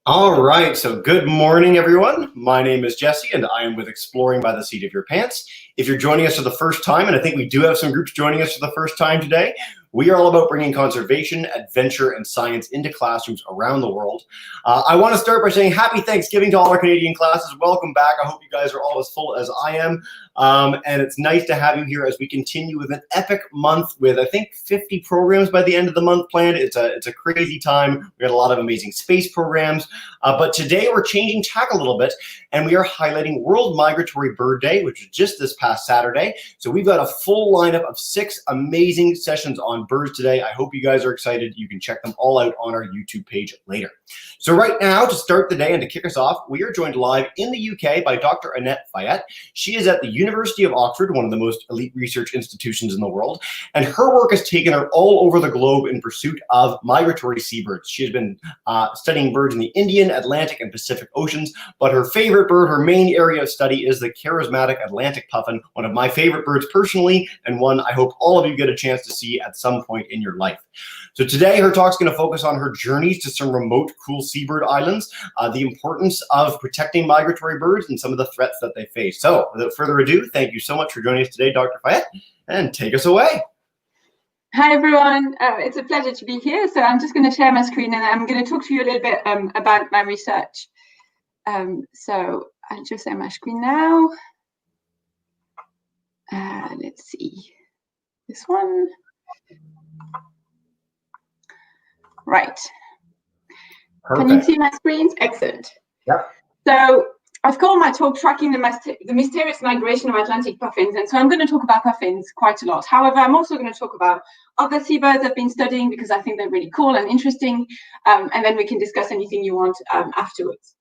All right, so good morning, everyone. My name is Jesse, and I am with Exploring by the Seat of Your Pants. If you're joining us for the first time, and I think we do have some groups joining us for the first time today, we are all about bringing conservation, adventure, and science into classrooms around the world. I want to start by saying happy Thanksgiving to all our Canadian classes. Welcome back. I hope you guys are all as full as I am. And it's nice to have you here as we continue with an epic month with, I think, 50 programs by the end of the month planned. It's a crazy time. We got a lot of amazing space programs. But today we're changing tack a little bit, and we are highlighting World Migratory Bird Day, which was just this past Saturday. So we've got a full lineup of 6 amazing sessions on birds today. I hope you guys are excited. You can check them all out on our YouTube page later. So right now, to start the day and to kick us off, we are joined live in the UK by Dr. Annette Fayet. She is at the University of Oxford, one of the most elite research institutions in the world, and her work has taken her all over the globe in pursuit of migratory seabirds. She has been studying birds in the Indian, Atlantic, and Pacific Oceans, but her favorite bird, her main area of study, is the charismatic Atlantic puffin, one of my favorite birds personally, and one I hope all of you get a chance to see at some point in your life. So today her talk's going to focus on her journeys to some remote, cool seabird islands, the importance of protecting migratory birds, and some of the threats that they face. So without further ado, thank you so much for joining us today, Dr. Fayet, and take us away. Hi everyone, it's a pleasure to be here. So I'm just going to share my screen and I'm going to talk to you a little bit about my research. So I'll just share my screen now. Let's see, this one. Right. Perfect. Can you see my screens? Excellent. Yep. So I've called my talk Tracking the Mysterious Migration of Atlantic Puffins, and so I'm going to talk about puffins quite a lot. However, I'm also going to talk about other seabirds I've been studying because I think they're really cool and interesting, and then we can discuss anything you want afterwards.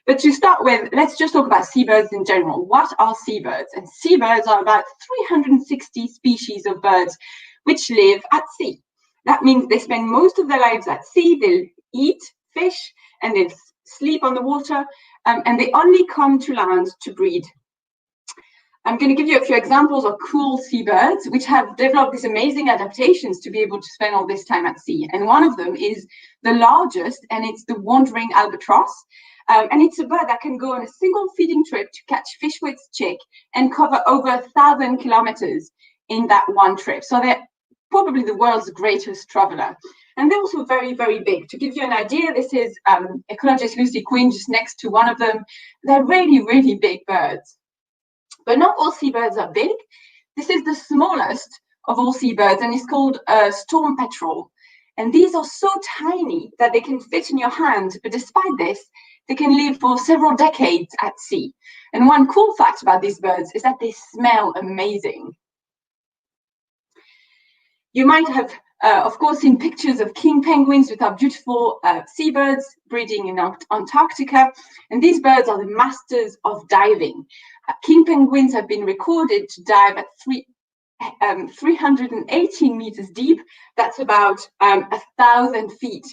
But to start with, let's just talk about seabirds in general. What are seabirds? And seabirds are about 360 species of birds which live at sea. That means they spend most of their lives at sea. They'll eat fish and they'll sleep on the water, and they only come to land to breed. I'm going to give you a few examples of cool seabirds which have developed these amazing adaptations to be able to spend all this time at sea. And one of them is the largest, and it's the wandering albatross. And it's a bird that can go on a single feeding trip to catch fish with its chick and cover over 1,000 kilometers in that one trip. So they're probably the world's greatest traveler. And they're also very, very big. To give you an idea, this is ecologist Lucy Quinn just next to one of them. They're really, really big birds. But not all seabirds are big. This is the smallest of all seabirds, and it's called a storm petrel. And these are so tiny that they can fit in your hand. But despite this, they can live for several decades at sea. And one cool fact about these birds is that they smell amazing. You might have, of course, seen pictures of king penguins with our beautiful seabirds breeding in Antarctica. And these birds are the masters of diving. King penguins have been recorded to dive at 318 meters deep. That's about 1,000 feet.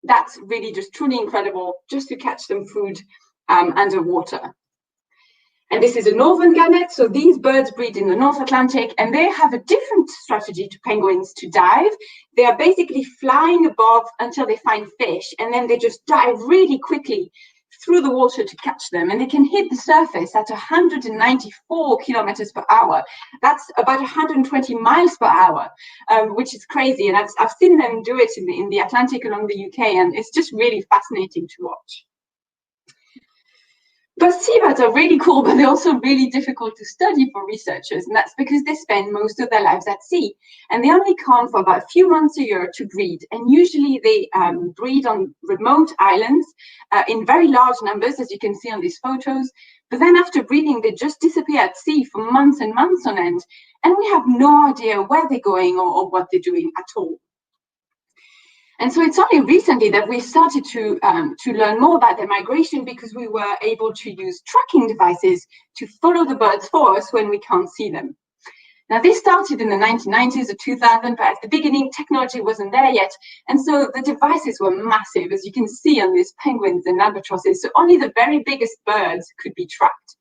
That's really just truly incredible just to catch some food underwater. And this is a northern gannet, so these birds breed in the North Atlantic, and they have a different strategy to penguins to dive. They are basically flying above until they find fish, and then they just dive really quickly through the water to catch them, and they can hit the surface at 194 kilometers per hour. That's about 120 miles per hour, which is crazy, and I've seen them do it in the Atlantic along the UK, and it's just really fascinating to watch. But seabirds are really cool, but they're also really difficult to study for researchers, and that's because they spend most of their lives at sea, and they only come for about a few months a year to breed, and usually they breed on remote islands in very large numbers, as you can see on these photos, but then after breeding, they just disappear at sea for months and months on end, and we have no idea where they're going or what they're doing at all. And so it's only recently that we started to learn more about their migration because we were able to use tracking devices to follow the birds for us when we can't see them. Now, this started in the 1990s or 2000, but at the beginning, technology wasn't there yet. And so the devices were massive, as you can see on these penguins and albatrosses. So only the very biggest birds could be tracked.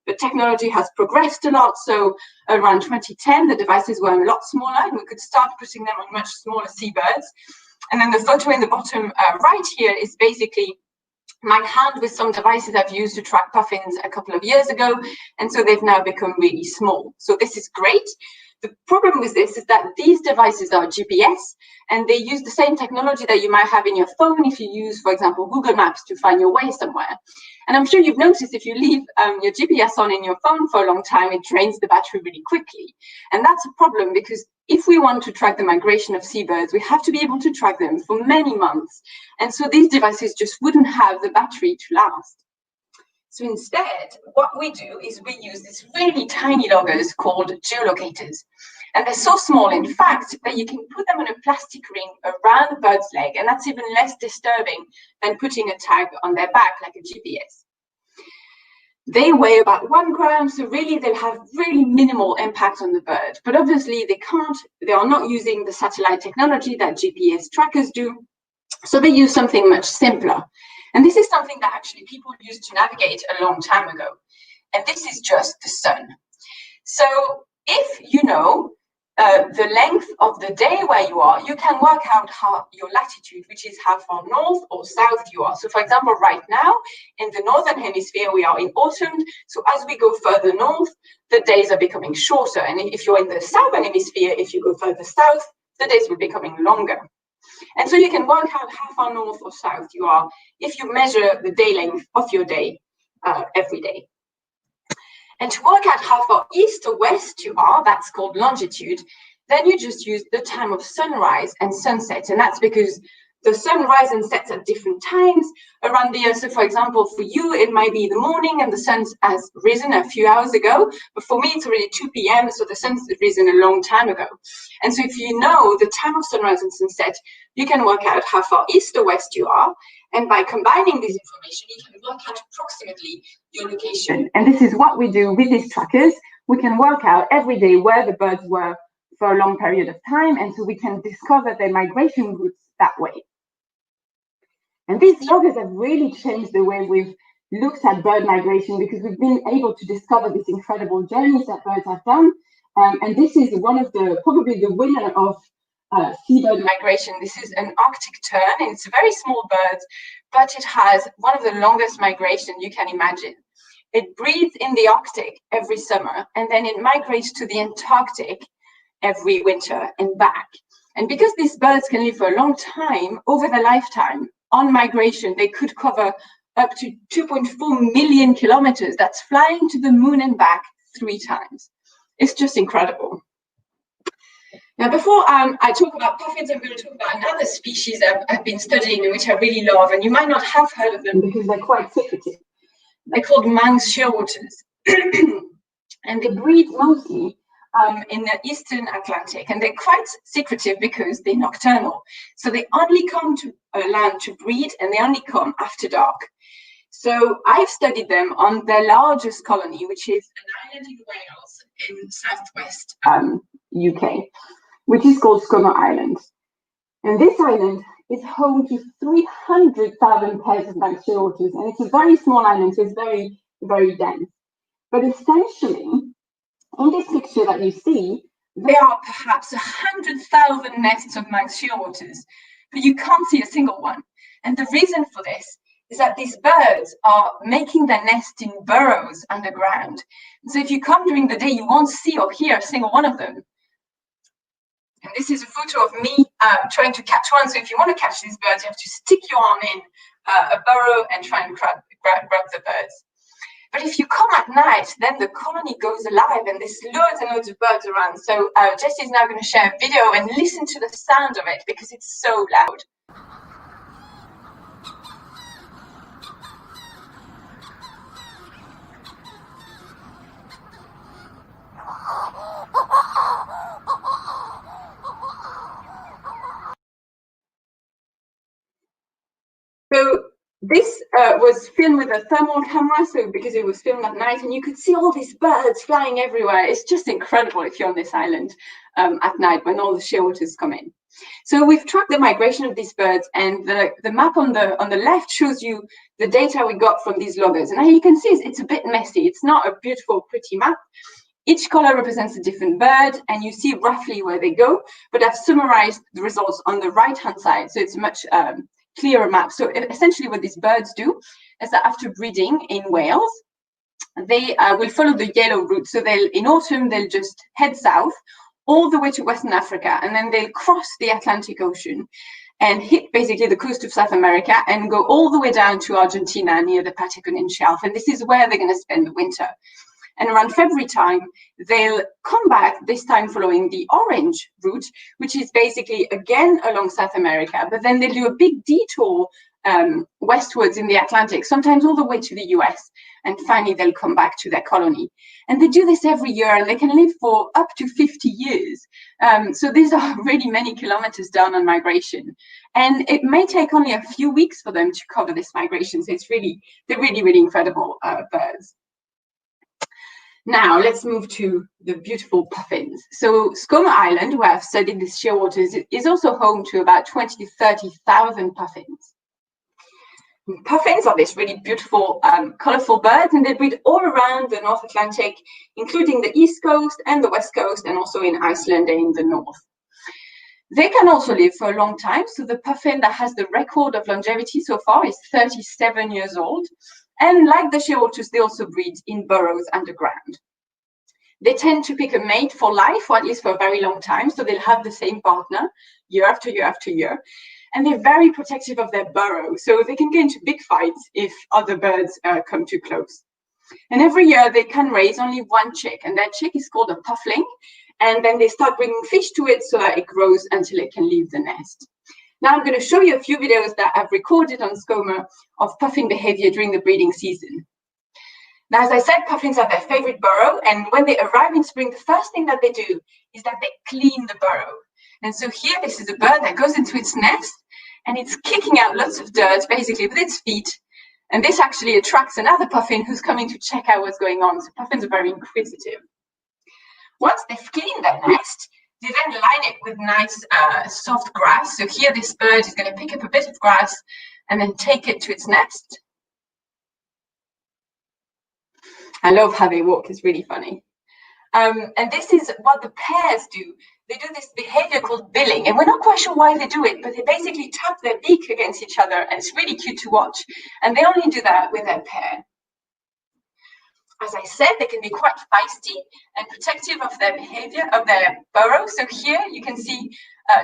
But technology has progressed a lot. So around 2010, the devices were a lot smaller, and we could start putting them on much smaller seabirds. And then the photo in the bottom right here is basically my hand with some devices I've used to track puffins a couple of years ago, and so they've now become really small. So this is great. The problem with this is that these devices are GPS, and they use the same technology that you might have in your phone if you use, for example, Google Maps to find your way somewhere. And I'm sure you've noticed if you leave your GPS on in your phone for a long time, it drains the battery really quickly. And that's a problem because if we want to track the migration of seabirds, we have to be able to track them for many months. And so these devices just wouldn't have the battery to last. So instead, what we do is we use these really tiny loggers called geolocators. And they're so small, in fact, that you can put them on a plastic ring around the bird's leg, and that's even less disturbing than putting a tag on their back like a GPS. They weigh about 1 gram, so really they'll have really minimal impact on the bird. But obviously they are not using the satellite technology that GPS trackers do, so they use something much simpler. And this is something that actually people used to navigate a long time ago. And this is just the sun. So if you know the length of the day where you are, you can work out how your latitude, which is how far north or south you are. So for example, right now in the northern hemisphere, we are in autumn. So as we go further north, the days are becoming shorter. And if you're in the southern hemisphere, if you go further south, the days will be becoming longer. And so you can work out how far north or south you are if you measure the day length of your day every day. And to work out how far east or west you are, that's called longitude, then you just use the time of sunrise and sunset. And that's because the sun rises and sets at different times around the year. So for example, for you, it might be the morning and the sun has risen a few hours ago. But for me, it's already 2 p.m. So the sun's risen a long time ago. And so if you know the time of sunrise and sunset, you can work out how far east or west you are. And by combining this information, you can work out approximately your location. And this is what we do with these trackers. We can work out every day where the birds were for a long period of time. And so we can discover their migration routes that way. And these loggers have really changed the way we've looked at bird migration because we've been able to discover these incredible journeys that birds have done. And this is one of probably the winner of seabird migration. This is an Arctic tern. It's a very small bird, but it has one of the longest migration you can imagine. It breeds in the Arctic every summer, and then it migrates to the Antarctic every winter and back. And because these birds can live for a long time, over their lifetime, on migration, they could cover up to 2.4 million kilometers. That's flying to the moon and back 3 times. It's just incredible. Now, before I talk about puffins, I'm going to talk about another species I've been studying and which I really love, and you might not have heard of them because they're quite secretive. They're called Manx shearwaters, and they breed mostly in the eastern Atlantic, and they're quite secretive because they're nocturnal. So they only come to land to breed, and they only come after dark. So I've studied them on their largest colony, which is an island in Wales in southwest UK, which is called Scomer Island. And this island is home to 300,000 pairs of Manx shearwaters, and it's a very small island, so it's very, very dense. But essentially, in this picture that you see, there are perhaps 100,000 nests of Manx shearwaters, but you can't see a single one. And the reason for this is that these birds are making their nest in burrows underground. So if you come during the day, you won't see or hear a single one of them. And this is a photo of me trying to catch one. So if you want to catch these birds, you have to stick your arm in a burrow and try and grab the birds. But if you come at night, then the colony goes alive and there's loads and loads of birds around. So Jessie is now going to share a video and listen to the sound of it because it's so loud. So this was filmed with a thermal camera, so because it was filmed at night, and you could see all these birds flying everywhere. It's just incredible if you're on this island at night when all the shearwaters come in. So we've tracked the migration of these birds, and the map on the left shows you the data we got from these loggers. And you can see it's a bit messy. It's not a beautiful, pretty map. Each color represents a different bird, and you see roughly where they go, but I've summarized the results on the right-hand side, so it's much clearer map. So essentially what these birds do is that after breeding in Wales, they will follow the yellow route. So in autumn, they'll just head south all the way to Western Africa, and then they'll cross the Atlantic Ocean and hit basically the coast of South America and go all the way down to Argentina near the Patagonian Shelf. And this is where they're going to spend the winter. And around February time, they'll come back, this time following the orange route, which is basically again along South America, but then they'll do a big detour westwards in the Atlantic, sometimes all the way to the US, and finally they'll come back to their colony. And they do this every year, and they can live for up to 50 years. So these are really many kilometers down on migration. And it may take only a few weeks for them to cover this migration. So they're really incredible birds. Now let's move to the beautiful puffins. So Skomer Island, where I've studied the shearwaters, is also home to about 20 to 30,000 puffins. Puffins are these really beautiful, colorful birds, and they breed all around the North Atlantic, including the East Coast and the West Coast, and also in Iceland and in the North. They can also live for a long time. So the puffin that has the record of longevity so far is 37 years old. And like the shearwaters, they also breed in burrows underground. They tend to pick a mate for life, or at least for a very long time. So they'll have the same partner year after year after year. And they're very protective of their burrow. So they can get into big fights if other birds come too close. And every year they can raise only one chick, and that chick is called a puffling. And then they start bringing fish to it so that it grows until it can leave the nest. Now I'm going to show you a few videos that I've recorded on Skomer of puffin behavior during the breeding season. Now, as I said, puffins are their favorite burrow, and when they arrive in spring, the first thing that they do is that they clean the burrow. And so here, this is a bird that goes into its nest, and it's kicking out lots of dirt, basically, with its feet. And this actually attracts another puffin who's coming to check out what's going on. So puffins are very inquisitive. Once they've cleaned their nest, they then line it with nice soft grass. So here this bird is going to pick up a bit of grass and then take it to its nest. I love how they walk, it's really funny. And this is what the pairs do. They do this behavior called billing, and we're not quite sure why they do it, but they basically tap their beak against each other, and it's really cute to watch. And they only do that with their pair. As I said, they can be quite feisty and protective of their behavior, of their burrow. So here you can see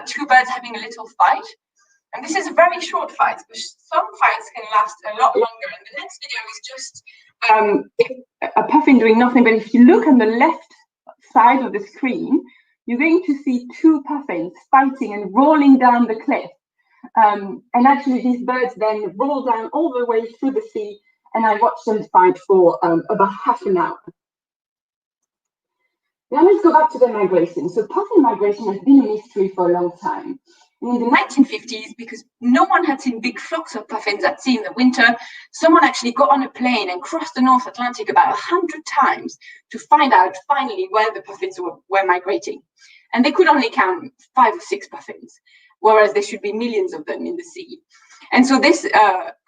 two birds having a little fight. And this is a very short fight, but some fights can last a lot longer. And the next video is just a puffin doing nothing. But if you look on the left side of the screen, you're going to see two puffins fighting and rolling down the cliff. And actually these birds then roll down all the way through the sea, and I watched them fight for about half an hour. Now let's go back to the migration. So puffin migration has been a mystery for a long time. In the 1950s, because no one had seen big flocks of puffins at sea in the winter, someone actually got on a plane and crossed the North Atlantic about 100 times to find out finally where the puffins were migrating. And they could only count 5 or 6 puffins, whereas there should be millions of them in the sea. And so this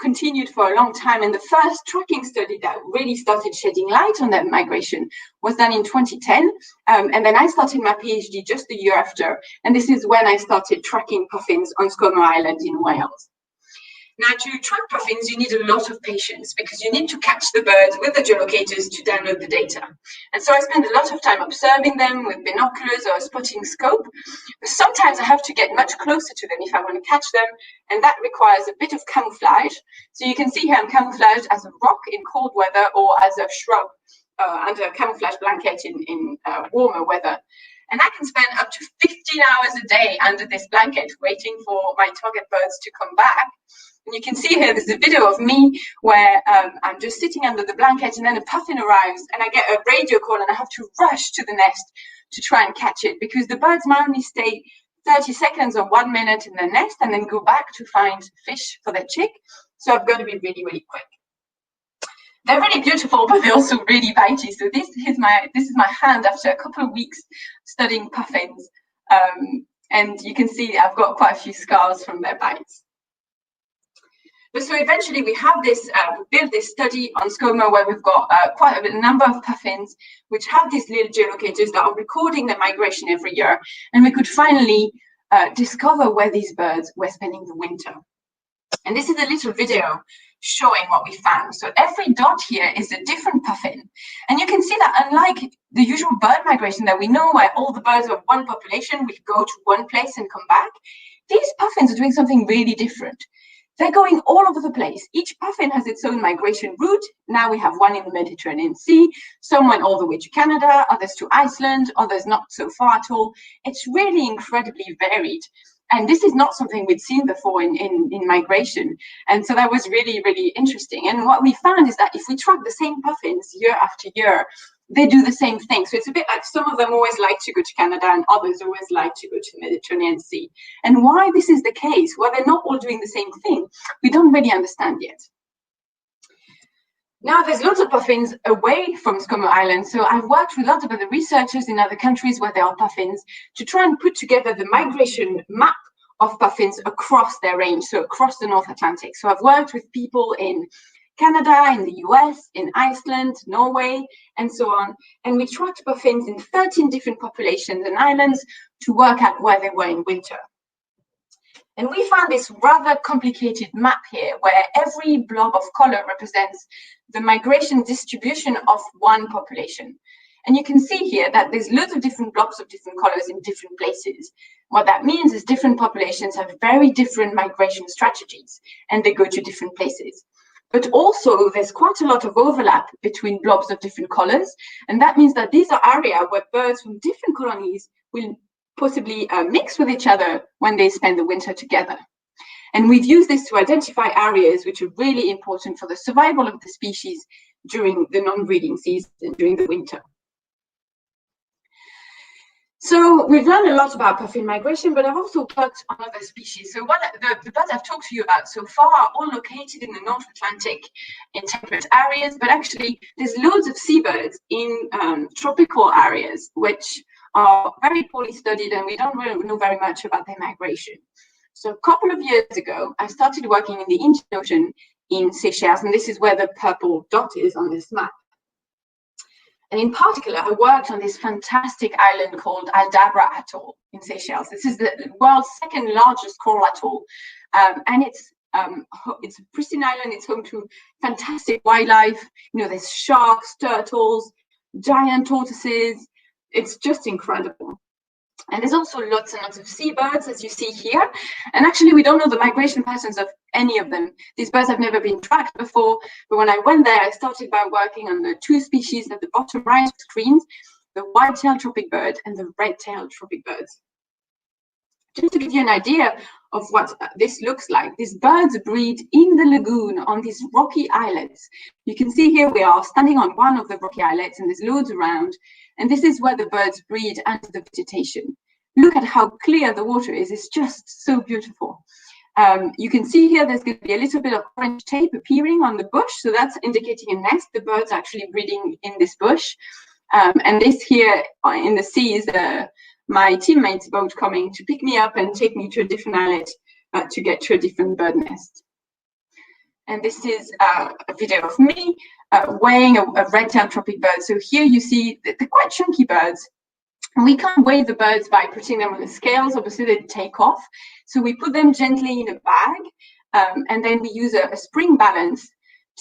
continued for a long time. And the first tracking study that really started shedding light on that migration was done in 2010. And then I started my PhD just a year after. And this is when I started tracking puffins on Skomer Island in Wales. Now, to track puffins, you need a lot of patience because you need to catch the birds with the geolocators to download the data. And so I spend a lot of time observing them with binoculars or a spotting scope. But sometimes I have to get much closer to them if I want to catch them, and that requires a bit of camouflage. So you can see here I'm camouflaged as a rock in cold weather or as a shrub under a camouflage blanket in warmer weather. And I can spend up to 15 hours a day under this blanket waiting for my target birds to come back. And you can see here, there's a video of me where I'm just sitting under the blanket, and then a puffin arrives and I get a radio call and I have to rush to the nest to try and catch it, because the birds might only stay 30 seconds or 1 minute in the nest and then go back to find fish for their chick. So I've got to be really, really quick. They're really beautiful, but they're also really bitey. So this is my hand after a couple of weeks studying puffins. And you can see I've got quite a few scars from their bites. But so eventually we have this, built this study on Skomer where we've got quite a number of puffins which have these little geolocators that are recording their migration every year. And we could finally discover where these birds were spending the winter. And this is a little video showing what we found. So every dot here is a different puffin. And you can see that unlike the usual bird migration that we know, where all the birds of one population will go to one place and come back, these puffins are doing something really different. They're going all over the place. Each puffin has its own migration route. Now we have one in the Mediterranean Sea. Some went all the way to Canada, others to Iceland, others not so far at all. It's really incredibly varied. And this is not something we'd seen before in migration. And so that was really, really interesting. And what we found is that if we track the same puffins year after year, they do the same thing. So it's a bit like some of them always like to go to Canada and others always like to go to the Mediterranean Sea. And why this is the case, well, they're not all doing the same thing, we don't really understand yet. Now, there's lots of puffins away from Skomer Island. So I've worked with lots of other researchers in other countries where there are puffins to try and put together the migration map of puffins across their range, so across the North Atlantic. So I've worked with people in Canada, in the US, in Iceland, Norway, and so on. And we tracked puffins in 13 different populations and islands to work out where they were in winter. And we found this rather complicated map here, where every blob of color represents the migration distribution of one population. And you can see here that there's loads of different blobs of different colors in different places. What that means is different populations have very different migration strategies, and they go to different places. But also, there's quite a lot of overlap between blobs of different colors. And that means that these are areas where birds from different colonies will possibly mix with each other when they spend the winter together. And we've used this to identify areas which are really important for the survival of the species during the non-breeding season, during the winter. So we've learned a lot about puffin migration, but I've also worked on other species. So the birds I've talked to you about so far are all located in the North Atlantic in temperate areas, but actually there's loads of seabirds in tropical areas, which are very poorly studied, and we don't really know very much about their migration. So a couple of years ago, I started working in the Indian Ocean in Seychelles, and this is where the purple dot is on this map. And in particular, I worked on this fantastic island called Aldabra Atoll in Seychelles. This is the world's second largest coral atoll. And it's a pristine island. It's home to fantastic wildlife. You know, there's sharks, turtles, giant tortoises. It's just incredible. And there's also lots and lots of seabirds, as you see here. And actually, we don't know the migration patterns of any of them. These birds have never been tracked before. But when I went there, I started by working on the two species at the bottom right of the screen, the white-tailed tropic bird and the red-tailed tropic birds. Just to give you an idea of what this looks like, these birds breed in the lagoon on these rocky islets. You can see here we are standing on one of the rocky islets, and there's loads around. And this is where the birds breed under the vegetation. Look at how clear the water is. It's just so beautiful. You can see here there's going to be a little bit of orange tape appearing on the bush. So that's indicating a nest. The bird's actually breeding in this bush. And this here in the sea is my teammate's boat coming to pick me up and take me to a different islet to get to a different bird nest. And this is a video of me weighing a red-tailed tropic bird. So here you see they're quite chunky birds. And we can't weigh the birds by putting them on the scales. Obviously, they take off. So we put them gently in a bag, and then we use a spring balance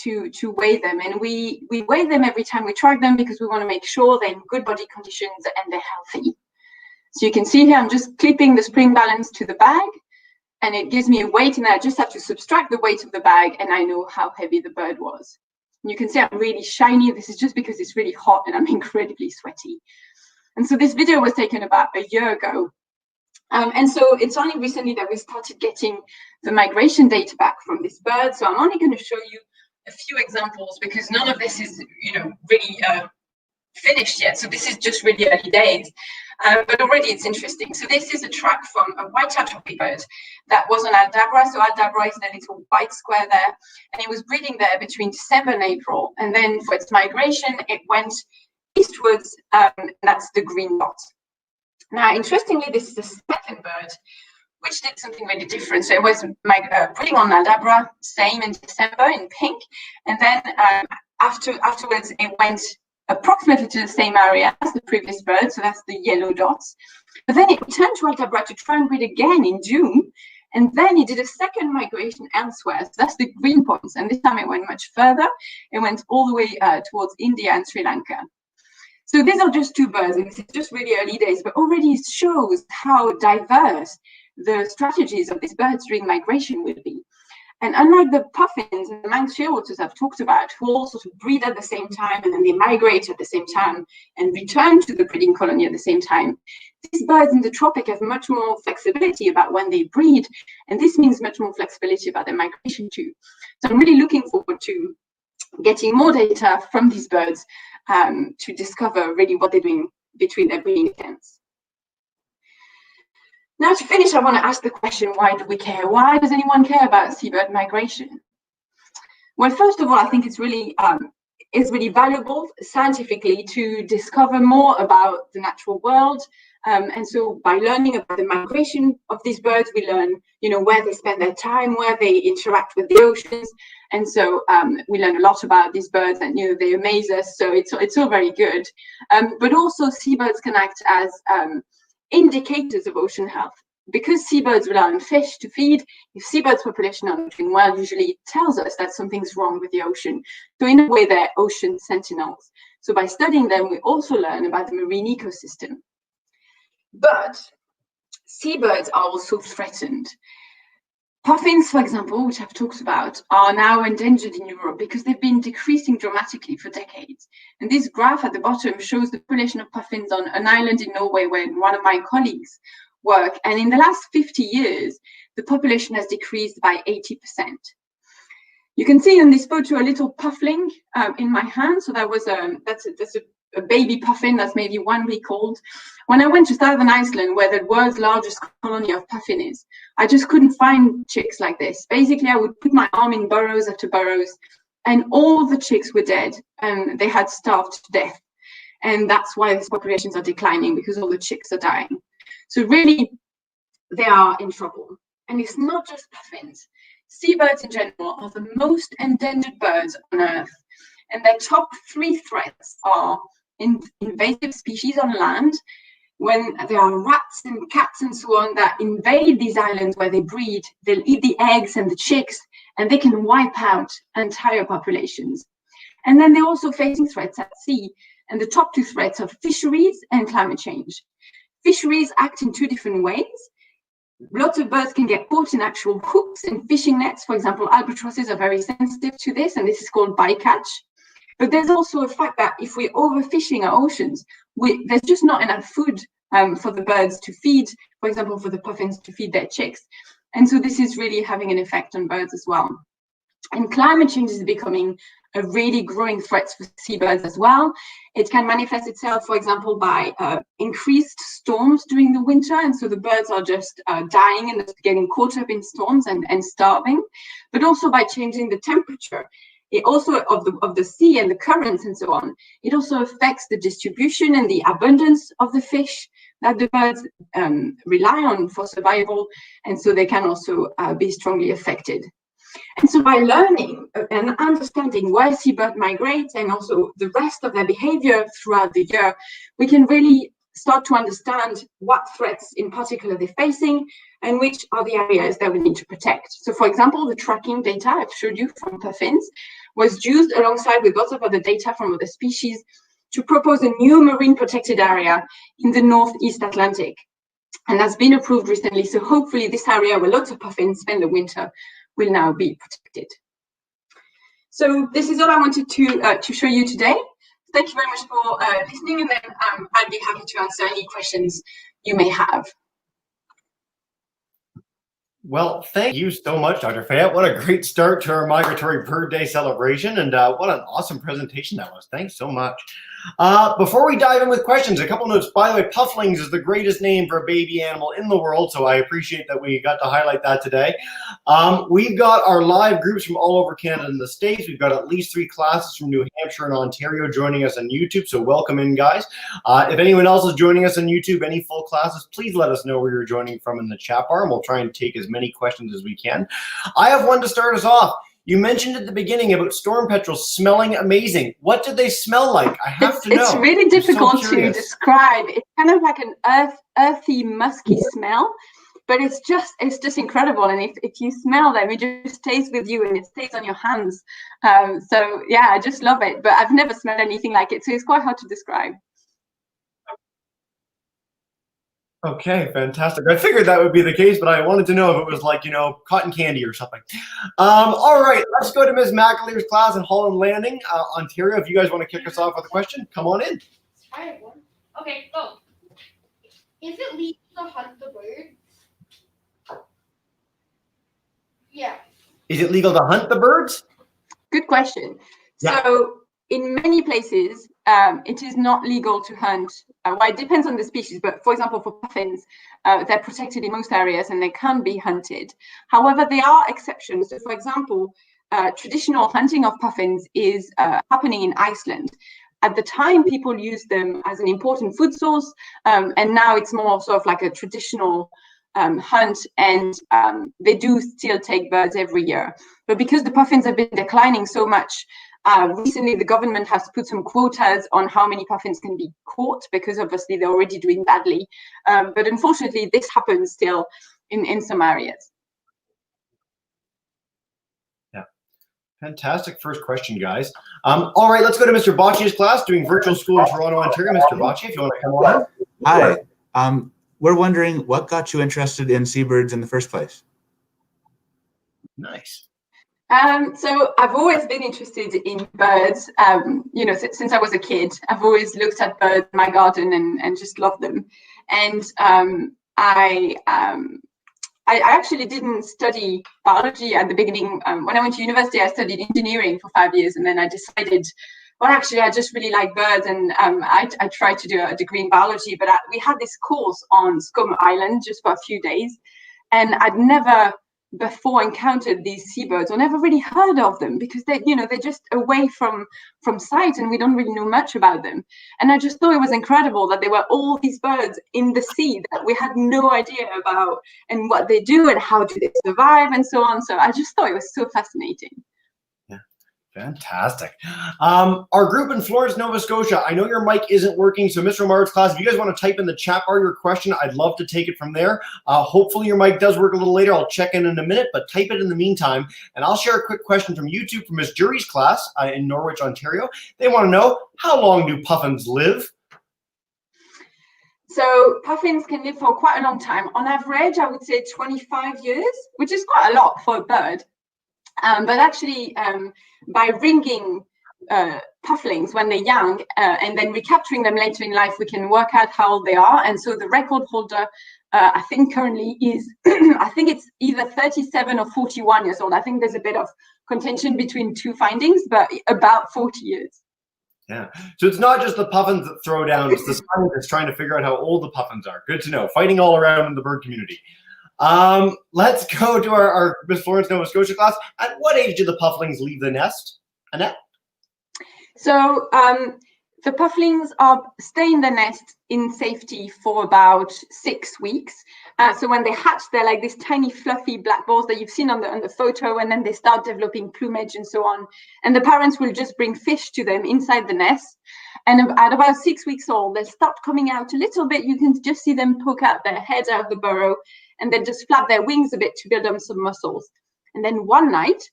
to weigh them. And we weigh them every time we track them because we want to make sure they're in good body conditions and they're healthy. So you can see here, I'm just clipping the spring balance to the bag, and it gives me a weight, and I just have to subtract the weight of the bag, and I know how heavy the bird was. And you can see I'm really shiny. This is just because it's really hot and I'm incredibly sweaty. And so this video was taken about a year ago. And so it's only recently that we started getting the migration data back from this bird. So I'm only going to show you a few examples because none of this is, really finished yet. So this is just really early days. But already it's interesting. So this is a track from a white-tailed tropic bird that was on Aldabra. So Aldabra is the little white square there. And it was breeding there between December and April. And then for its migration, it went eastwards, and that's the green dot. Now, interestingly, this is a speckled bird, which did something really different. So it was breeding on Aldabra, same in December in pink. And then afterwards, it went approximately to the same area as the previous bird, so that's the yellow dots. But then it returned to Aldabra to try and breed again in June, And then it did a second migration elsewhere. So that's the green points. And this time it went much further. It went all the way towards India and Sri Lanka. So these are just 2 birds, and this is just really early days, but already it shows how diverse the strategies of these birds during migration will be. And unlike the puffins and the Manx shearwaters I've talked about, who all sort of breed at the same time and then they migrate at the same time and return to the breeding colony at the same time, these birds in the tropic have much more flexibility about when they breed, and this means much more flexibility about their migration too. So I'm really looking forward to getting more data from these birds to discover really what they're doing between their breeding attempts. Now, to finish, I want to ask the question, why do we care? Why does anyone care about seabird migration? Well, first of all, I think it's really valuable scientifically to discover more about the natural world. And so by learning about the migration of these birds, we learn, where they spend their time, where they interact with the oceans. And so we learn a lot about these birds, and they amaze us. So it's all very good. But also seabirds can act as indicators of ocean health. Because seabirds rely on fish to feed, if seabirds population are not doing well, usually it tells us that something's wrong with the ocean. So in a way, they're ocean sentinels. So by studying them, we also learn about the marine ecosystem. But seabirds are also threatened. Puffins, for example, which I've talked about, are now endangered in Europe because they've been decreasing dramatically for decades. And this graph at the bottom shows the population of puffins on an island in Norway where one of my colleagues work. And in the last 50 years, the population has decreased by 80%. You can see in this photo a little puffling in my hand. So that's a baby puffin that's maybe 1 week old. When I went to southern Iceland, where the world's largest colony of puffin is, I just couldn't find chicks like this. Basically, I would put my arm in burrows after burrows, and all the chicks were dead, and they had starved to death. And that's why these populations are declining, because all the chicks are dying. So really, they are in trouble. And it's not just puffins. Seabirds in general are the most endangered birds on Earth. And their top 3 threats are invasive species on land, when there are rats and cats and so on that invade these islands where they breed. They'll eat the eggs and the chicks, and they can wipe out entire populations. And then they're also facing threats at sea. And the top 2 threats are fisheries and climate change. Fisheries act in 2 different ways. Lots of birds can get caught in actual hooks and fishing nets. For example, albatrosses are very sensitive to this, and this is called bycatch. But there's also a fact that if we're overfishing our oceans, there's just not enough food for the birds to feed, for example, for the puffins to feed their chicks. And so this is really having an effect on birds as well. And climate change is becoming a really growing threat for seabirds as well. It can manifest itself, for example, by increased storms during the winter. And so the birds are just dying and getting caught up in storms and starving, but also by changing the temperature. It also of the sea and the currents and so on. It also affects the distribution and the abundance of the fish that the birds rely on for survival, and so they can also be strongly affected. And so by learning and understanding where seabirds migrate and also the rest of their behavior throughout the year, we can really start to understand what threats in particular they're facing and which are the areas that we need to protect. So for example, the tracking data I've showed you from puffins was used alongside with lots of other data from other species to propose a new marine protected area in the Northeast Atlantic. And that's been approved recently. So hopefully this area where lots of puffins spend the winter will now be protected. So this is all I wanted to show you today. Thank you very much for listening, and then I'd be happy to answer any questions you may have. Well, thank you so much, Dr. Fayet. What a great start to our Migratory Bird Day celebration, and what an awesome presentation that was. Thanks so much. Before we dive in with questions, a couple notes. By the way, Pufflings is the greatest name for a baby animal in the world, so I appreciate that we got to highlight that today. We've got our live groups from all over Canada and the States. We've got at least 3 classes from New Hampshire and Ontario joining us on YouTube, so welcome in, guys. If anyone else is joining us on YouTube, any full classes, please let us know where you're joining from in the chat bar, and we'll try and take as many questions as we can. I have one to start us off. You mentioned at the beginning about storm petrels smelling amazing. What did they smell like? I have to know. It's really difficult to describe. It's kind of like an earthy, musky smell. but it's just incredible. And if you smell them, it just stays with you and it stays on your hands. So yeah, I just love it, but I've never smelled anything like it, so it's quite hard to describe. Okay, fantastic. I figured that would be the case, but I wanted to know if it was like, you know, cotton candy or something. All right, let's go to Ms. McAleer's class in Holland Landing, Ontario. If you guys want to kick us off with a question, come on in. Okay, go. Is it legal to hunt the birds? Yeah. Is it legal to hunt the birds? Good question. Yeah. So in many places, it is not legal to hunt. Well, it depends on the species, but for example, for puffins, they're protected in most areas and they can be hunted. However, there are exceptions. So for example, traditional hunting of puffins is happening in Iceland. At the time, people used them as an important food source, and now it's more sort of like a traditional hunt, and they do still take birds every year. But because the puffins have been declining so much, recently the government has put some quotas on how many puffins can be caught, because obviously they're already doing badly. But unfortunately, this happens still in some areas. Yeah, fantastic first question, guys. All right, let's go to Mr. Boccia's class doing virtual school in Toronto, Ontario. Mr. Boccia, if you want to come on. Hi. We're wondering what got you interested in seabirds in the first place? Nice. So I've always been interested in birds. You know, since I was a kid, I've always looked at birds in my garden and just loved them. And I actually didn't study biology at the beginning. When I went to university, I studied engineering for 5 years, and then I decided, well, actually, I just really like birds, and I tried to do a degree in biology, but we had this course on Scum Island just for a few days, and I'd never before encountered these seabirds or never really heard of them, because they, you know, they're just away from sight and we don't really know much about them. And I just thought it was incredible that there were all these birds in the sea that we had no idea about, and what they do and how do they survive and so on. So I just thought it was so fascinating. Fantastic. Our group in Florence, Nova Scotia, I know your mic isn't working, so Mr. Omar's class, if you guys want to type in the chat bar your question, I'd love to take it from there. Hopefully your mic does work a little later. I'll check in a minute, but type it in the meantime. And I'll share a quick question from YouTube from Miss Jury's class in Norwich, Ontario. They want to know, how long do puffins live? So puffins can live for quite a long time. On average, I would say 25 years, which is quite a lot for a bird. But actually, by ringing pufflings when they're young and then recapturing them later in life, we can work out how old they are. And so the record holder, I think currently is, I think it's either 37 or 41 years old. I think there's a bit of contention between two findings, but about 40 years. Yeah, so it's not just the puffins that throw down, it's the scientists trying to figure out how old the puffins are. Good to know. Fighting all around in the bird community. Let's go to our Miss Florence, Nova Scotia class. At what age do the pufflings leave the nest? Annette? So the pufflings stay in the nest in safety for about 6 weeks. So when they hatch, they're like these tiny fluffy black balls that you've seen on the photo, and then they start developing plumage and so on. And the parents will just bring fish to them inside the nest. And at about 6 weeks old, they'll start coming out a little bit. You can just see them poke out their heads out of the burrow and then just flap their wings a bit to build up some muscles. And then one night,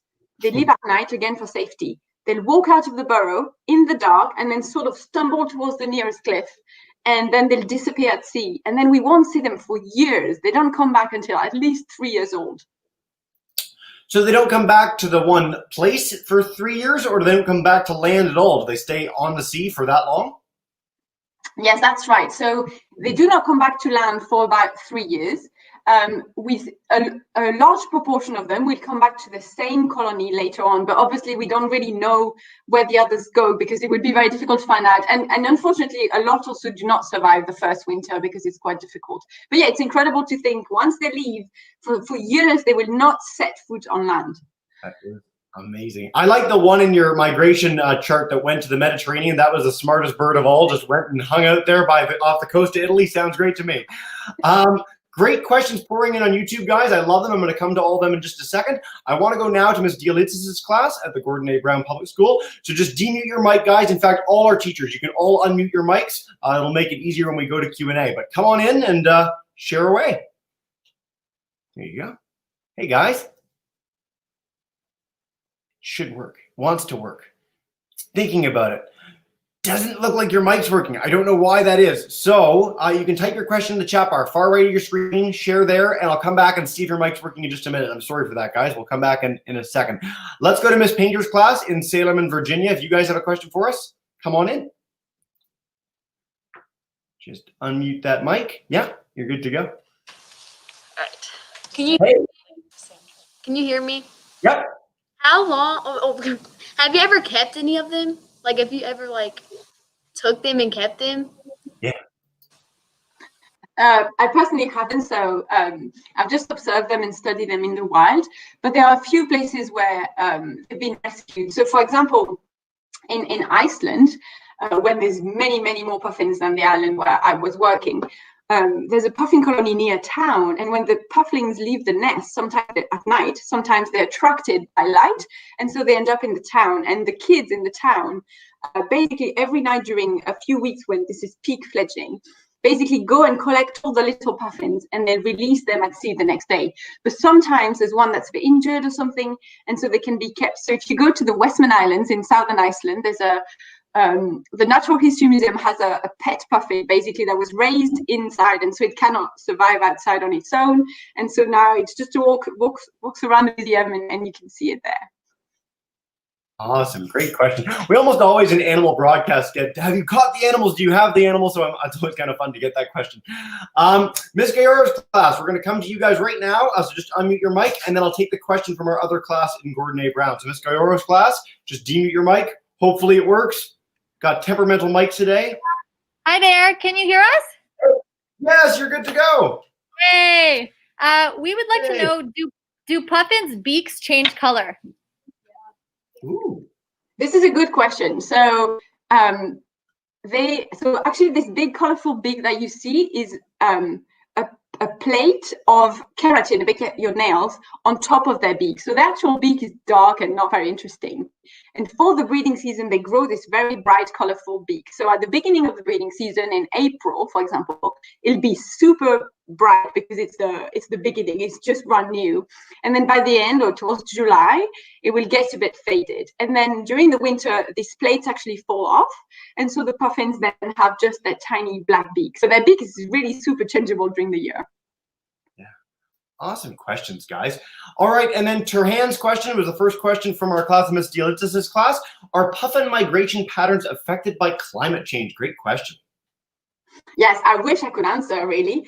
they leave at night again for safety. They'll walk out of the burrow in the dark and then sort of stumble towards the nearest cliff. And then they'll disappear at sea. And then we won't see them for years. They don't come back until at least 3 years old. So they don't come back to the one place for 3 years, or they don't come back to land at all? Do they stay on the sea for that long? Yes, that's right. So they do not come back to land for about 3 years. With a large proportion of them will come back to the same colony later on, but obviously we don't really know where the others go because it would be very difficult to find out. And unfortunately, a lot also do not survive the first winter because it's quite difficult. But yeah, it's incredible to think once they leave, for years, they will not set foot on land. That is amazing. I like the one in your migration chart that went to the Mediterranean. That was the smartest bird of all, just went and hung out there off the coast of Italy. Sounds great to me. Great questions pouring in on YouTube, guys. I love them. I'm going to come to all of them in just a second. I want to go now to Ms. Dialitzis' class at the Gordon A. Brown Public School. So just demute your mic, guys. In fact, all our teachers, you can all unmute your mics. It'll make it easier when we go to Q&A. But come on in and share away. There you go. Hey, guys. Should work. Wants to work. Thinking about it. Doesn't look like your mic's working. I don't know why that is. So you can type your question in the chat bar, far right of your screen, share there, and I'll come back and see if your mic's working in just a minute. I'm sorry for that, guys. We'll come back in a second. Let's go to Miss Painter's class in Salem and Virginia. If you guys have a question for us, come on in. Just unmute that mic. Yeah, you're good to go. All right. Can you hear me? Yep. How long? Have you ever kept any of them? Like, have you ever took them and kept them? Yeah. I personally haven't, so I've just observed them and studied them in the wild. But there are a few places where they've been rescued. So, for example, in Iceland, when there's many more puffins than the island where I was working, there's a puffin colony near town, and when the pufflings leave the nest, sometimes at night, sometimes they're attracted by light, and so they end up in the town. And the kids in the town, basically every night during a few weeks when this is peak fledgling, basically go and collect all the little puffins and then release them at sea the next day. But sometimes there's one that's injured or something, and so they can be kept. So if you go to the Westman Islands in southern Iceland, there's the Natural History Museum has a pet puffin, basically, that was raised inside, and so it cannot survive outside on its own. And so now it's just to walks around the museum, and you can see it there. Awesome. Great question. We almost always in animal broadcasts get, have you caught the animals? Do you have the animals? So it's always kind of fun to get that question. Ms. Gayora's class, we're going to come to you guys right now. So just unmute your mic, and then I'll take the question from our other class in Gordon A. Brown. So Ms. Gayora's class, just demute your mic. Hopefully it works. Got temperamental mics today. Hi there. Can you hear us? Yes, you're good to go. Hey, we would like to know, do puffins' beaks change color? Ooh. This is a good question. So actually this big colorful beak that you see is a plate of keratin, your nails, on top of their beak. So the actual beak is dark and not very interesting. And for the breeding season, they grow this very bright, colorful beak. So at the beginning of the breeding season in April, for example, it'll be super bright because it's the beginning, it's just brand new. And then by the end or towards July, it will get a bit faded. And then during the winter, these plates actually fall off. And so the puffins then have just that tiny black beak. So their beak is really super changeable during the year. Awesome questions, guys. All right, and then Turhan's question was the first question from our class, Ms. Diolitis' class. Are puffin migration patterns affected by climate change? Great question. Yes, I wish I could answer, really.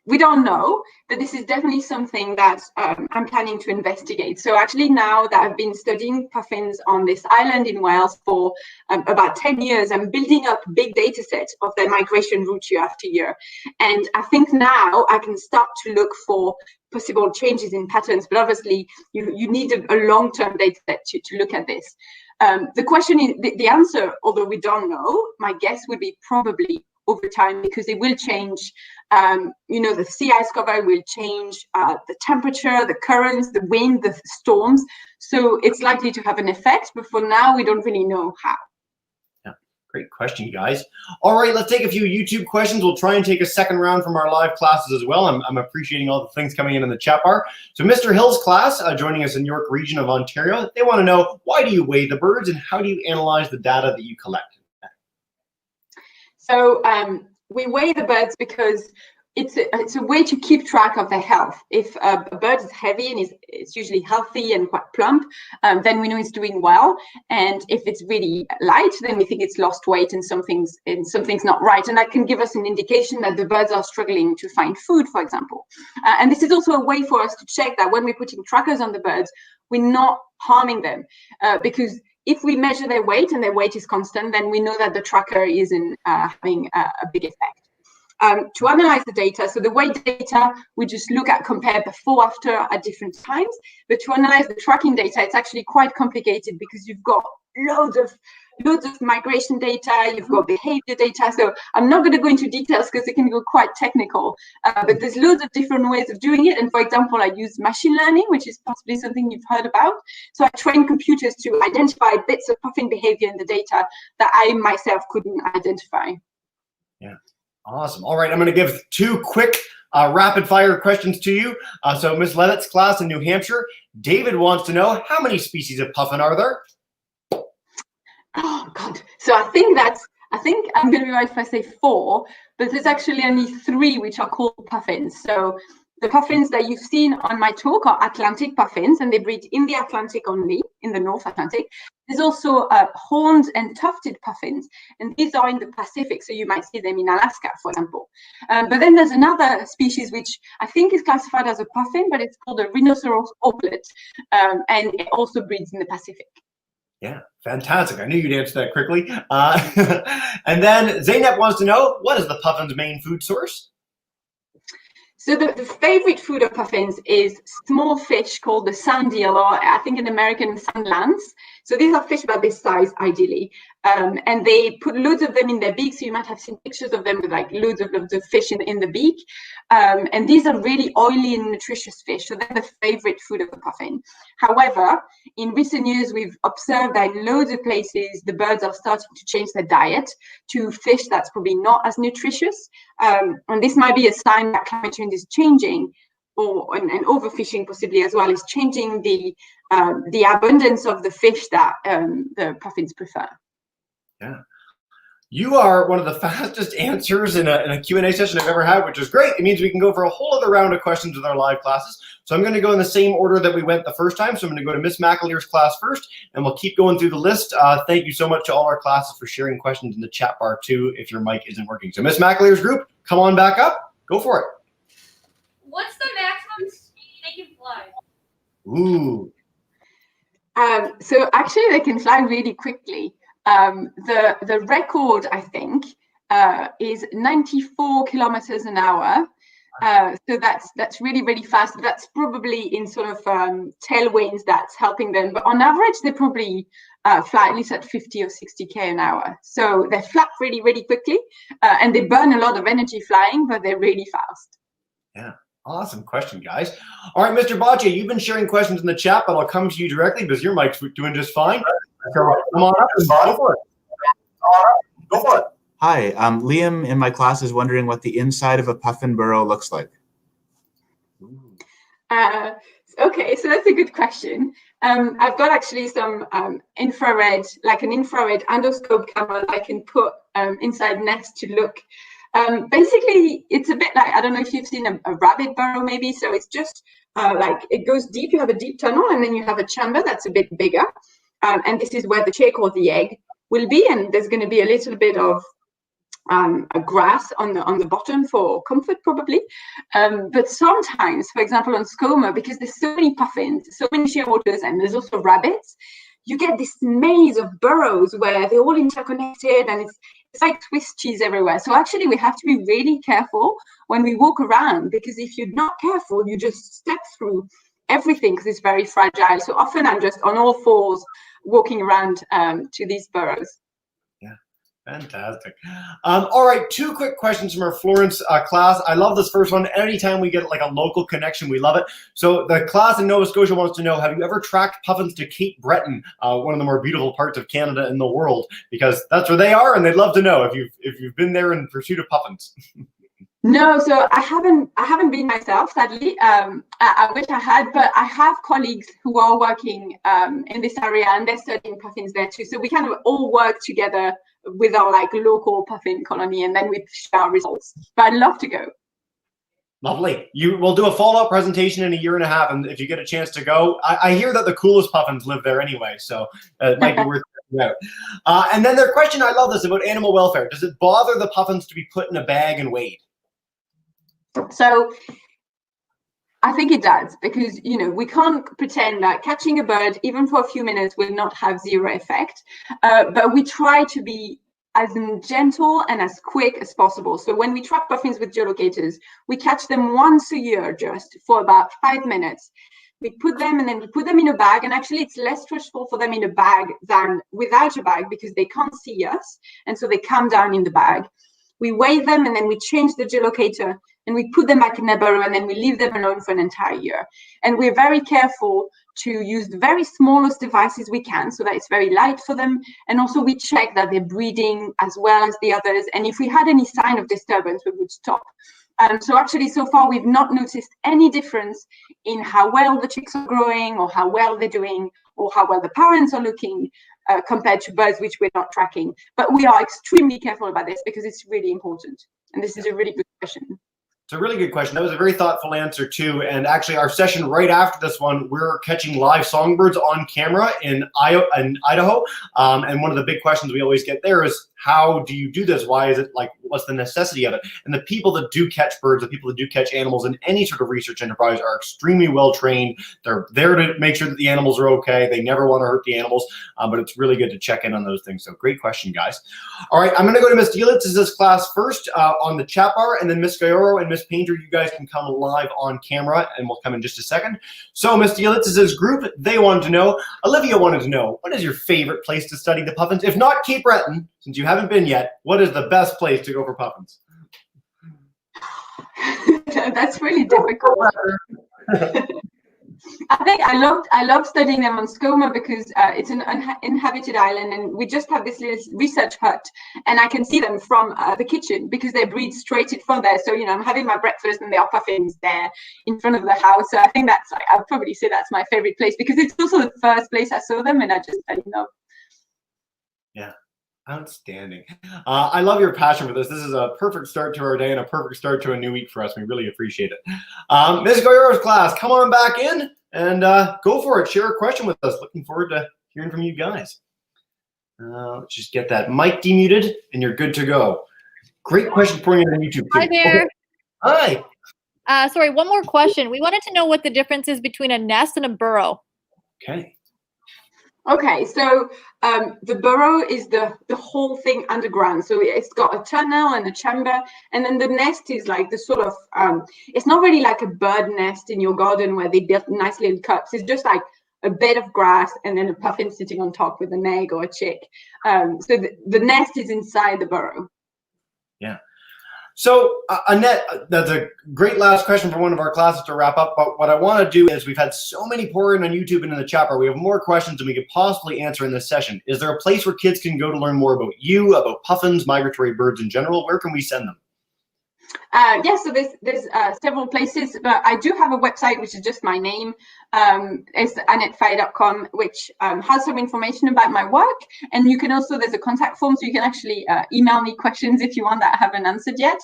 We don't know, but this is definitely something that I'm planning to investigate. So actually now that I've been studying puffins on this island in Wales for about 10 years, I'm building up big data sets of their migration route year after year. And I think now I can start to look for possible changes in patterns, but obviously you need a long-term data set to look at this. The question is, the answer, although we don't know, my guess would be probably over time, because it will change, the sea ice cover will change, the temperature, the currents, the wind, the storms. So it's likely to have an effect, but for now, we don't really know how. Yeah, great question, guys. All right, let's take a few YouTube questions. We'll try and take a second round from our live classes as well. I'm appreciating all the things coming in the chat bar. So Mr. Hill's class, joining us in York region of Ontario, they want to know, why do you weigh the birds and how do you analyze the data that you collect? So we weigh the birds because it's a way to keep track of their health. If a bird is heavy and it's usually healthy and quite plump, then we know it's doing well. And if it's really light, then we think it's lost weight and something's not right. And that can give us an indication that the birds are struggling to find food, for example. And this is also a way for us to check that when we're putting trackers on the birds, we're not harming them, because if we measure their weight and their weight is constant, then we know that the tracker isn't having a big effect. To analyze the data, so the weight data, we just compare before, after at different times. But to analyze the tracking data, it's actually quite complicated because you've got loads of migration data, you've got behavior data. So I'm not going to go into details because it can go quite technical, but there's loads of different ways of doing it. And for example, I use machine learning, which is possibly something you've heard about. So I train computers to identify bits of puffin behavior in the data that I myself couldn't identify. Yeah. Awesome. All right, I'm going to give two quick rapid fire questions to you. So Miss Lennett's class in New Hampshire, David wants to know, how many species of puffin are there? Oh God! So I think I'm going to be right if I say 4, but there's actually only 3 which are called puffins. So the puffins that you've seen on my talk are Atlantic puffins, and they breed in the Atlantic only, in the North Atlantic. There's also horned and tufted puffins, and these are in the Pacific, so you might see them in Alaska, for example. But then there's another species which I think is classified as a puffin, but it's called a rhinoceros auklet, and it also breeds in the Pacific. Yeah, fantastic. I knew you'd answer that quickly. And then Zainab wants to know, what is the puffin's main food source? So the favorite food of puffins is small fish called the sand eel, or I think in American sand lance. So these are fish about this size, ideally. And they put loads of them in their beak. So you might have seen pictures of them with like loads of fish in the beak. And these are really oily and nutritious fish. So they're the favorite food of the puffin. However, in recent years, we've observed that in loads of places, the birds are starting to change their diet to fish that's probably not as nutritious. And this might be a sign that climate change is changing, and overfishing possibly as well is changing the abundance of the fish that the puffins prefer. Yeah. You are one of the fastest answers in a Q&A session I've ever had, which is great. It means we can go for a whole other round of questions with our live classes. So I'm going to go in the same order that we went the first time. So I'm going to go to Miss McAleer's class first, and we'll keep going through the list. Thank you so much to all our classes for sharing questions in the chat bar too, if your mic isn't working. So Miss McAleer's group, come on back up. Go for it. What's the maximum speed they can fly? Ooh. So actually they can fly really quickly. The record, I think, is 94 kilometers an hour. So that's really, really fast. That's probably in sort of tailwinds that's helping them. But on average, they probably fly at least at 50 or 60k an hour. So they flap really, really quickly, and they burn a lot of energy flying, but they're really fast. Yeah. Awesome question, guys. All right, Mr. Bocce, you've been sharing questions in the chat, but I'll come to you directly because your mic's doing just fine. Come on up and go for it. Go for it. Hi, Liam in my class is wondering what the inside of a puffin burrow looks like. Okay, so that's a good question. I've got actually some infrared, like an infrared endoscope camera that I can put inside nests to look. Basically, it's a bit like, I don't know if you've seen a rabbit burrow maybe, so it's just like it goes deep, you have a deep tunnel, and then you have a chamber that's a bit bigger. And this is where the chick or the egg will be, and there's going to be a little bit of a grass on the bottom for comfort probably. But sometimes, for example, on Skomer, because there's so many puffins, so many shearwaters, and there's also rabbits, you get this maze of burrows where they're all interconnected, and it's like Swiss cheese everywhere. So actually we have to be really careful when we walk around, because if you're not careful, you just step through everything because it's very fragile. So often I'm just on all fours walking around to these burrows. Fantastic. All right, 2 quick questions from our Florence class. I love this first one. Anytime we get like a local connection, we love it. So the class in Nova Scotia wants to know, have you ever tracked puffins to Cape Breton, one of the more beautiful parts of Canada in the world? Because that's where they are, and they'd love to know if you've been there in pursuit of puffins. No, so I haven't been myself, sadly. I wish I had, but I have colleagues who are working in this area, and they're studying puffins there too. So we kind of all work together with our like local puffin colony, and then we share our results. But I'd love to go. Lovely. We'll do a follow-up presentation in a year and a half, and if you get a chance to go, I hear that the coolest puffins live there anyway, so it might be worth checking out. And then their question, I love this, about animal welfare. Does it bother the puffins to be put in a bag and weighed? So I think it does, because we can't pretend that catching a bird even for a few minutes will not have zero effect, but we try to be as gentle and as quick as possible. So when we trap puffins with geolocators, we catch them once a year just for about 5 minutes. We put them in a bag, and actually it's less stressful for them in a bag than without a bag because they can't see us, and so they come down in the bag. We weigh them, and then we change the geolocator, and we put them back in their burrow, and then we leave them alone for an entire year. And we're very careful to use the very smallest devices we can so that it's very light for them. And also we check that they're breeding as well as the others. And if we had any sign of disturbance, we would stop. So actually, so far, we've not noticed any difference in how well the chicks are growing or how well they're doing or how well the parents are looking compared to birds which we're not tracking. But we are extremely careful about this because it's really important. And this is a really good question. It's a really good question. That was a very thoughtful answer too. And actually our session right after this one, we're catching live songbirds on camera in Idaho. And one of the big questions we always get there is, how do you do this? Why is it like, what's the necessity of it? And the people that do catch birds, the people that do catch animals in any sort of research enterprise are extremely well trained. They're there to make sure that the animals are okay. They never want to hurt the animals, but it's really good to check in on those things. So great question, guys. All right, I'm gonna go to Ms. Dielitz's class first on the chat bar, and then Ms. Gayoro and Ms. Painter, you guys can come live on camera, and we'll come in just a second. So Ms. Dielitz's group, they wanted to know, Olivia wanted to know, what is your favorite place to study the puffins? If not Cape Breton, since you haven't been yet, what is the best place to go for puffins? That's really difficult. I think I love studying them on Skoma because it's an uninhabited island, and we just have this little research hut, and I can see them from the kitchen because they breed straight in front there. So, you know, I'm having my breakfast and there are puffins there in front of the house. So I think that's, I'll probably say that's my favorite place because it's also the first place I saw them and I just fell in love. Yeah. Outstanding. I love your passion for this. This is a perfect start to our day and a perfect start to a new week for us. We really appreciate it. Ms. Goyoro's class, come on back in and go for it. Share a question with us. Looking forward to hearing from you guys. Let's just get that mic demuted and you're good to go. Great question pouring in on YouTube too. Hi there. Okay. Hi. Sorry, one more question. We wanted to know what the difference is between a nest and a burrow. Okay. Okay, so the burrow is the whole thing underground. So it's got a tunnel and a chamber, and then the nest is like the sort of, it's not really like a bird nest in your garden where they build nice little cups. It's just like a bed of grass and then a puffin sitting on top with an egg or a chick. So the nest is inside the burrow. Yeah. So Annette, that's a great last question for one of our classes to wrap up. But what I want to do is, we've had so many pour in on YouTube and in the chat bar. We have more questions than we could possibly answer in this session. Is there a place where kids can go to learn more about you, about puffins, migratory birds in general? Where can we send them? Yes, so there's several places, but I do have a website which is just my name. It's AnnetteFayet.com, which has some information about my work, and you can also, there's a contact form, so you can actually email me questions if you want that I haven't answered yet.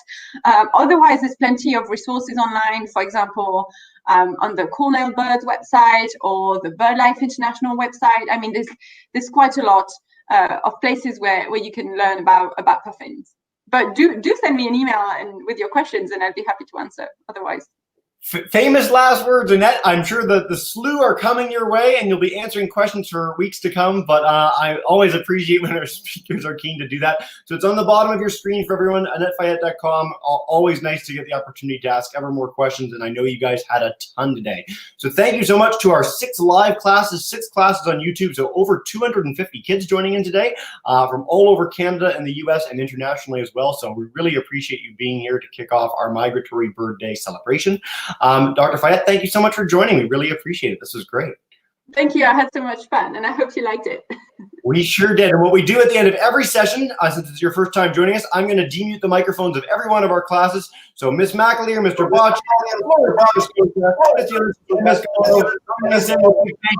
Otherwise, there's plenty of resources online, for example, on the Cornell Birds website or the BirdLife International website. I mean, there's quite a lot of places where you can learn about puffins. But do send me an email and with your questions, and I'd be happy to answer otherwise. Famous last words, Annette. I'm sure that the slew are coming your way and you'll be answering questions for weeks to come, but I always appreciate when our speakers are keen to do that. So it's on the bottom of your screen for everyone, AnnetteFayet.com. Always nice to get the opportunity to ask ever more questions, and I know you guys had a ton today. So thank you so much to our 6 live classes, 6 classes on YouTube, so over 250 kids joining in today from all over Canada and the US and internationally as well. So we really appreciate you being here to kick off our Migratory Bird Day celebration. Dr. Fayet, thank you so much for joining. We really appreciate it. This was great. Thank you. I had so much fun, and I hope you liked it. We sure did. And what we do at the end of every session, since it's your first time joining us, I'm going to demute the microphones of every one of our classes. So Ms. McAleer, Mr. Botch,